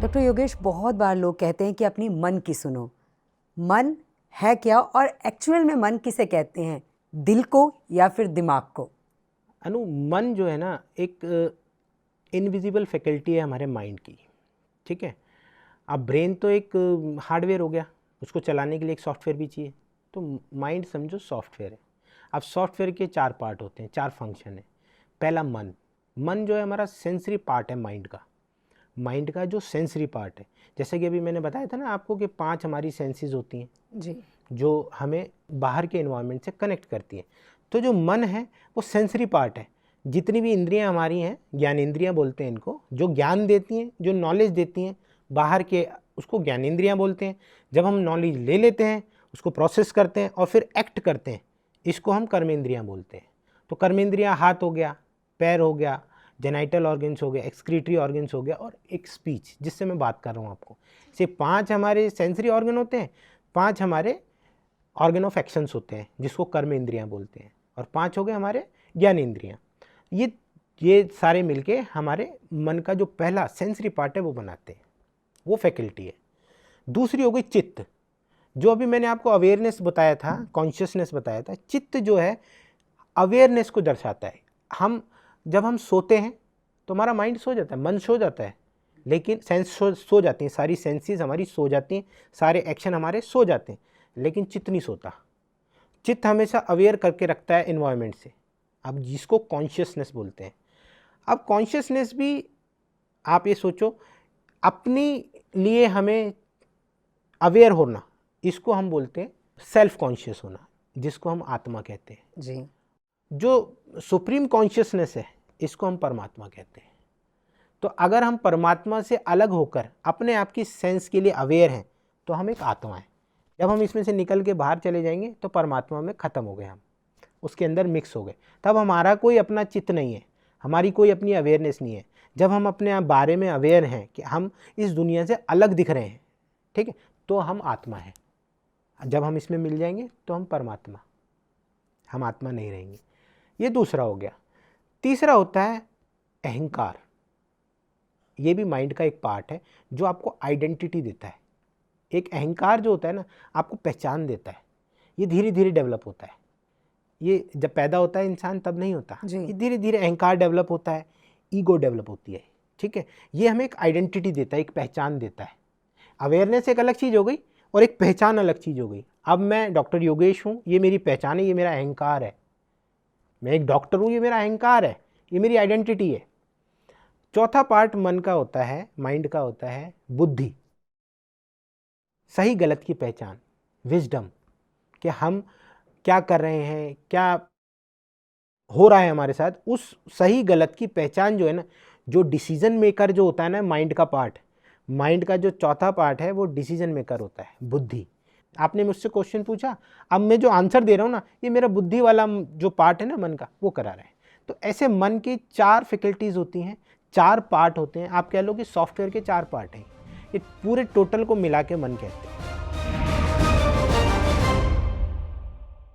Doctor Yogesh, बहुत बार लोग कहते हैं कि अपनी मन की सुनो। मन है क्या और एक्चुअल में मन किसे कहते हैं, दिल को या फिर दिमाग को? अनु, मन जो है ना एक इनविजिबल फैकल्टी है हमारे माइंड की। ठीक है, अब ब्रेन तो एक हार्डवेयर हो गया, उसको चलाने के लिए एक सॉफ्टवेयर भी चाहिए। तो माइंड समझो सॉफ्टवेयर है। अब सॉफ्टवेयर के 4 पार्ट होते हैं, 4 फंक्शन है। पहला मन। मन जो है हमारा सेंसरी पार्ट है माइंड का। माइंड का जो सेंसरी पार्ट है, जैसे कि अभी मैंने बताया था ना आपको कि 5 हमारी सेंसेस होती हैं जी। जो हमें बाहर के एनवायरनमेंट से कनेक्ट करती हैं। तो जो मन है वो सेंसरी पार्ट है। जितनी भी इंद्रियां हमारी हैं, ज्ञानेंद्रियां बोलते हैं इनको, जो ज्ञान देती हैं, जो नॉलेज देती हैं बाहर के, उसको ज्ञानेंद्रियां बोलते हैं। जब हम नॉलेज ले लेते हैं, उसको प्रोसेस करते हैं और फिर एक्ट करते हैं, इसको हम कर्मेंद्रियां बोलते हैं। तो कर्मेंद्रियां हाथ हो गया, पैर हो गया, जेनाइटल ऑर्गन्स हो गए, एक्सक्रीटरी ऑर्गन्स हो गया, और एक स्पीच जिससे मैं बात कर रहा हूँ आपको। से 5 हमारे सेंसरी ऑर्गन होते हैं, 5 हमारे ऑर्गन ऑफ एक्शंस होते हैं जिसको कर्म इंद्रियां बोलते हैं, और 5 हो गए हमारे ज्ञान इंद्रियां। ये सारे मिलके हमारे मन का जो पहला सेंसरी पार्ट है वो बनाते हैं, वो फैकल्टी है। दूसरी हो गई चित्त, जो अभी मैंने आपको अवेयरनेस बताया था, कॉन्शियसनेस बताया था। चित्त जो है अवेयरनेस को दर्शाता है। जब हम सोते हैं तो हमारा माइंड सो जाता है, मन सो जाता है, लेकिन सेंस सो जाती हैं, सारी सेंसेस हमारी सो जाती हैं, सारे एक्शन हमारे सो जाते हैं, लेकिन चित्त नहीं सोता। चित्त हमेशा अवेयर करके रखता है एनवायरनमेंट से। अब जिसको कॉन्शियसनेस बोलते हैं। अब कॉन्शियसनेस भी आप ये सोचो, अपने लिए हमें अवेयर होना, इसको हम बोलते हैं सेल्फ कॉन्शियस होना, जिसको हम आत्मा कहते हैं। जी। जो सुप्रीम कॉन्शियसनेस है, इसको हम परमात्मा कहते हैं। तो अगर हम परमात्मा से अलग होकर अपने आप की सेंस के लिए अवेयर हैं तो हम एक आत्मा है। जब हम इसमें से निकल के बाहर चले जाएंगे तो परमात्मा में ख़त्म हो गए, हम उसके अंदर मिक्स हो गए। तब हमारा कोई अपना चित्त नहीं है, हमारी कोई अपनी अवेयरनेस नहीं है। जब हम अपने बारे में अवेयर हैं कि हम इस दुनिया से अलग दिख रहे हैं, ठीक है, तो हम आत्मा है। जब हम इसमें मिल जाएंगे तो हम परमात्मा, हम आत्मा नहीं रहेंगे। ये दूसरा हो गया। तीसरा होता है अहंकार। ये भी माइंड का एक पार्ट है जो आपको आइडेंटिटी देता है। एक अहंकार जो होता है ना, आपको पहचान देता है। ये धीरे धीरे डेवलप होता है। ये जब पैदा होता है इंसान तब नहीं होता, ये धीरे धीरे अहंकार डेवलप होता है, ईगो डेवलप होती है। ठीक है, ये हमें एक आइडेंटिटी देता है, एक पहचान देता है। अवेयरनेस एक अलग चीज़ हो गई और एक पहचान अलग चीज़ हो गई। अब मैं डॉक्टर योगेश हूँ, ये मेरी पहचान है, ये मेरा अहंकार है। मैं एक डॉक्टर हूँ, ये मेरा अहंकार है, ये मेरी आइडेंटिटी है। चौथा पार्ट मन का होता है, माइंड का होता है बुद्धि, सही गलत की पहचान, विजडम, कि हम क्या कर रहे हैं, क्या हो रहा है हमारे साथ, उस सही गलत की पहचान जो है ना, जो डिसीजन मेकर जो होता है ना, माइंड का पार्ट, माइंड का जो चौथा पार्ट है वो डिसीजन मेकर होता है, बुद्धि। आपने मुझसे क्वेश्चन पूछा, अब मैं जो आंसर दे रहा हूँ ना, ये मेरा बुद्धि वाला जो पार्ट है ना मन का, वो करा रहा है। तो ऐसे मन की 4 फैकल्टीज होती हैं, 4 पार्ट होते हैं। आप कह लो कि सॉफ्टवेयर के 4 पार्ट हैं। ये पूरे टोटल को मिला के मन कहते हैं।